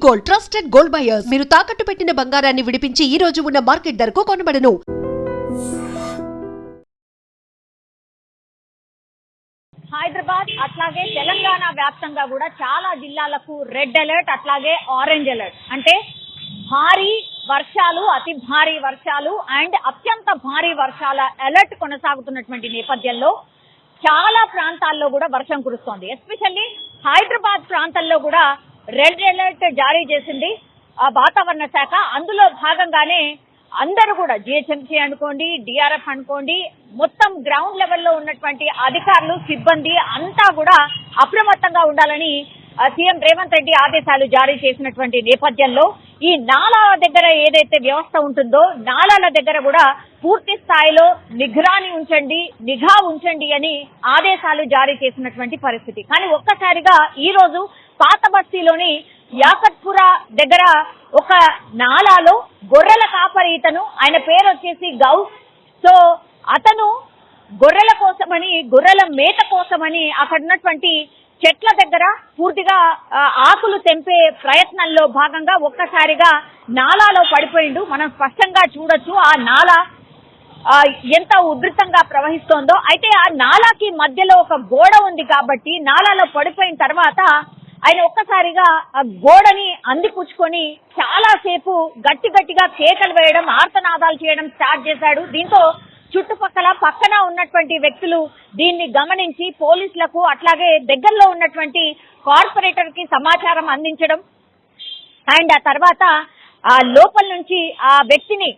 Gold, trusted gold buyers. మీరు తాకట్టు పెట్టిన బంగారాన్ని విడిపించి ఈ రోజు ఉన్న మార్కెట్ ధరకు కొనబడను. హైదరాబాద్ అట్లాగే తెలంగాణ వ్యాప్తంగా కూడా చాలా జిల్లాలకు రెడ్ అలర్ట్, అట్లాగే ఆరెంజ్ అలర్ట్. అంటే భారీ వర్షాలు, అతి భారీ వర్షాలు అండ్ అత్యంత భారీ వర్షాల అలర్ట్ కొనసాగుతున్నటువంటి నేపథ్యంలో చాలా ప్రాంతాల్లో కూడా వర్షం కురుస్తోంది. ఎస్పెషల్లీ హైదరాబాద్ ప్రాంతంలో కూడా రెడ్ అలర్ట్ జారీ చేసింది వాతావరణ శాఖ. అందులో భాగంగానే అందరూ కూడా జిహెచ్ఎంసీ అనుకోండి, డిఆర్ఎఫ్ అనుకోండి, మొత్తం గ్రౌండ్ లెవెల్లో ఉన్నటువంటి అధికారులు, సిబ్బంది అంతా కూడా అప్రమత్తంగా ఉండాలని సీఎం రేవంత్ రెడ్డి ఆదేశాలు జారీ చేసినటువంటి నేపథ్యంలో ఈ నాలాల దగ్గర ఏదైతే వ్యవస్థ ఉంటుందో నాలాల దగ్గర కూడా పూర్తి స్థాయిలో నిఘా ఉంచండి అని ఆదేశాలు జారీ చేసినటువంటి పరిస్థితి. కానీ ఒక్కసారిగా ఈ రోజు పాత బస్తీలోని యాకత్పుర దగ్గర ఒక నాలాలో గొర్రెల కాపరి ఇతను, ఆయన పేరు వచ్చేసి గౌస్. సో అతను గొర్రెల కోసమని, గొర్రెల మేత కోసమని అక్కడ ఉన్నటువంటి చెట్ల దగ్గర పూర్తిగా ఆకులు తెంపే ప్రయత్నంలో భాగంగా ఒక్కసారిగా నాలాలో పడిపోయిండు. మనం స్పష్టంగా చూడొచ్చు ఆ నాలా ఎంత ఉధృతంగా ప్రవహిస్తోందో. అయితే ఆ నాలాకి మధ్యలో ఒక గోడ ఉంది కాబట్టి నాలాలో పడిపోయిన తర్వాత ఆయన ఒక్కసారిగా ఆ గోడని అందిపుచ్చుకొని చాలా సేపు గట్టిగా కేకలు వేయడం, ఆర్తనాదాలు చేయడం స్టార్ట్ చేశాడు. దీంతో పక్కన ఉన్నటువంటి వ్యక్తులు దీన్ని గమనించి పోలీసులకు అట్లాగే దగ్గరలో ఉన్నటువంటి కార్పొరేటర్ కి సమాచారం అందించడం అండ్ ఆ తర్వాత ఆ లోపల నుంచి ఆ వ్యక్తిని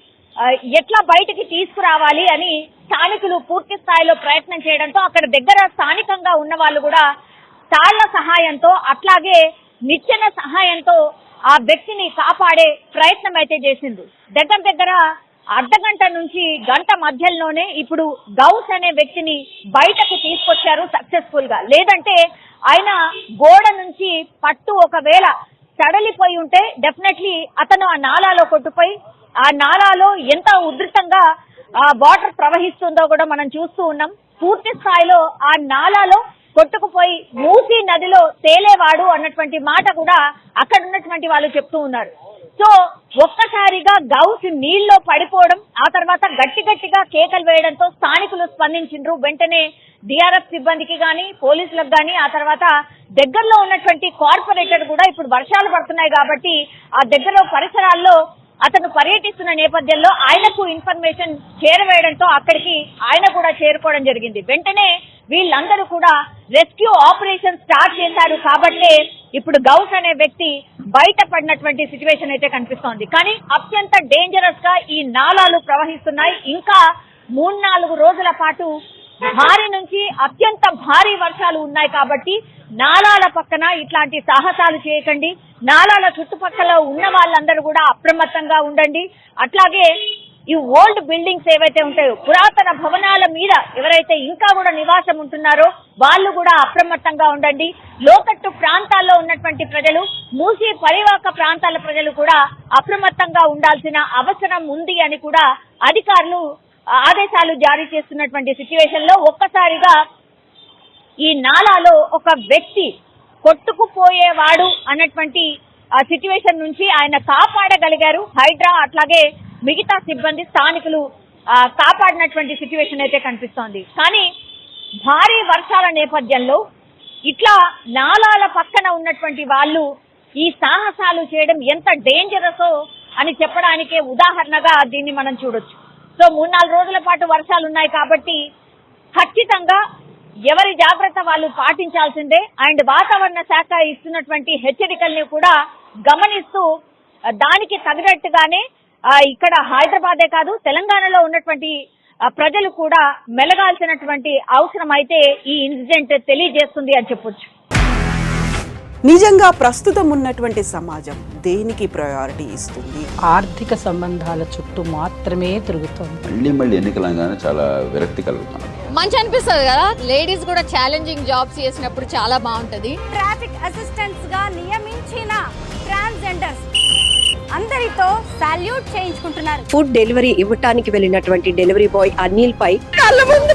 ఎట్లా బయటికి తీసుకురావాలి అని స్థానికులు పూర్తి స్థాయిలో ప్రయత్నం చేయడంతో అక్కడ దగ్గర స్థానికంగా ఉన్న వాళ్ళు కూడా తాళ్ల సహాయంతో అట్లాగే నిచ్చెన సహాయంతో ఆ వ్యక్తిని కాపాడే ప్రయత్నం అయితే చేసింది. దగ్గర అర్ధగంట నుంచి గంట మధ్యలోనే ఇప్పుడు గౌస్ అనే వ్యక్తిని బయటకు తీసుకొచ్చారు సక్సెస్ఫుల్ గా. లేదంటే ఆయన గోడ నుంచి పట్టు ఒకవేళ సడలిపోయి ఉంటే డెఫినెట్లీ అతను ఆ నాలాలో కొట్టుపోయి ఆ నాలాలో ఎంత ఉధృతంగా వాటర్ ప్రవహిస్తుందో కూడా మనం చూస్తూ ఉన్నాం. పూర్తి స్థాయిలో ఆ నాలాలో కొట్టుకుపోయి మూసీ నదిలో తేలేవాడు అన్నటువంటి మాట కూడా అక్కడ ఉన్నటువంటి వాళ్ళు చెప్తూ ఉన్నారు. సో ఒక్కసారిగా గౌస్ నీళ్ళలో పడిపోవడం, ఆ తర్వాత గట్టిగా కేకలు వేయడంతో స్థానికులు స్పందించిండ్రు. వెంటనే డిఆర్ఎఫ్ సిబ్బందికి గాని, పోలీసులకు గాని, ఆ తర్వాత దగ్గరలో ఉన్నటువంటి కార్పొరేటర్ కూడా ఇప్పుడు వర్షాలు పడుతున్నాయి కాబట్టి ఆ దగ్గర పరిసరాల్లో అతను పర్యటిస్తున్న నేపథ్యంలో ఆయనకు ఇన్ఫర్మేషన్ చేరవేయడంతో అక్కడికి ఆయన కూడా చేరుకోవడం జరిగింది. వెంటనే వీళ్ళందరూ కూడా రెస్క్యూ ఆపరేషన్ స్టార్ట్ చేశారు కాబట్టి ఇప్పుడు గౌస్ అనే వ్యక్తి బయటపడినటువంటి సిచ్యువేషన్ అయితే కనిపిస్తోంది. కానీ అత్యంత డేంజరస్ గా ఈ నాలాలు ప్రవహిస్తున్నాయి. ఇంకా 3-4 రోజుల పాటు భారీ నుంచి అత్యంత భారీ వర్షాలు ఉన్నాయి కాబట్టి నాలాల పక్కన ఇట్లాంటి సాహసాలు చేయకండి. నాలాల చుట్టుపక్కల ఉన్న వాళ్ళందరూ కూడా అప్రమత్తంగా ఉండండి. అట్లాగే ఈ ఓల్డ్ బిల్డింగ్స్ ఏవైతే ఉంటాయో, పురాతన భవనాల మీద ఎవరైతే ఇంకా కూడా నివాసం ఉంటున్నారో వాళ్ళు కూడా అప్రమత్తంగా ఉండండి. లోతట్టు ప్రాంతాల్లో ఉన్నటువంటి ప్రజలు, మూసీ పరివాహక ప్రాంతాల ప్రజలు కూడా అప్రమత్తంగా ఉండాల్సిన అవసరం ఉంది అని కూడా అధికారులు ఆదేశాలు జారీ చేస్తున్నటువంటి సిచ్యువేషన్ లో ఒక్కసారిగా ఈ నాలాలో ఒక వ్యక్తి కొట్టుకుపోయేవాడు అన్నటువంటి సిచ్యువేషన్ నుంచి ఆయన కాపాడగలిగారు. హైడ్రా అట్లాగే మిగతా సిబ్బంది, స్థానికులు కాపాడినటువంటి సిచ్యువేషన్ అయితే కనిపిస్తోంది. కానీ భారీ వర్షాల నేపథ్యంలో ఇట్లా నాలాల పక్కన ఉన్నటువంటి వాళ్ళు ఈ సాహసాలు చేయడం ఎంత డేంజరసో అని చెప్పడానికే ఉదాహరణగా దీన్ని మనం చూడొచ్చు. సో 3-4 రోజుల పాటు వర్షాలు ఉన్నాయి కాబట్టి ఖచ్చితంగా ఎవరి జాగ్రత్త వాళ్ళు పాటించాల్సిందే. అండ్ వాతావరణ శాఖ ఇస్తున్నటువంటి హెచ్చరికల్ని కూడా గమనిస్తూ దానికి తగినట్టుగానే ఇక్కడ హైదరాబాదే కాదు తెలంగాణలో ఉన్నటువంటి ప్రజలు కూడా మెలగాల్సినటువంటి అవసరం అయితే ఈ ఇన్సిడెంట్ తెలియజేస్తుంది అని చెప్పొచ్చు. నిజంగా ప్రస్తుతం ఉన్నటువంటి సమాజం దేనికి ప్రయారిటీ ఇస్తుంది? ఆర్థిక సంబంధాల చుట్టూ మాత్రమే తిరుగుతుంది. మళ్ళీ ఎన్నికలంగానే చాలా విరక్తి కలుగుతాం. మంచి అనిపిస్తుంది కదా, లేడీస్ కూడా ఛాలెంజింగ్ జాబ్స్ చేసినప్పుడు చాలా బాగుంటది. ట్రాఫిక్ అసిస్టెంట్స్ గా నియమించిన ట్రాన్స్జెండర్స్ అందరితో సాల్యూట్ చేయించుకుంటున్నారు. ఫుడ్ డెలివరీ ఇవ్వటానికి వెళ్ళినటువంటి డెలివరీ బాయ్ అనిల్ పై కళ్ళ ముందు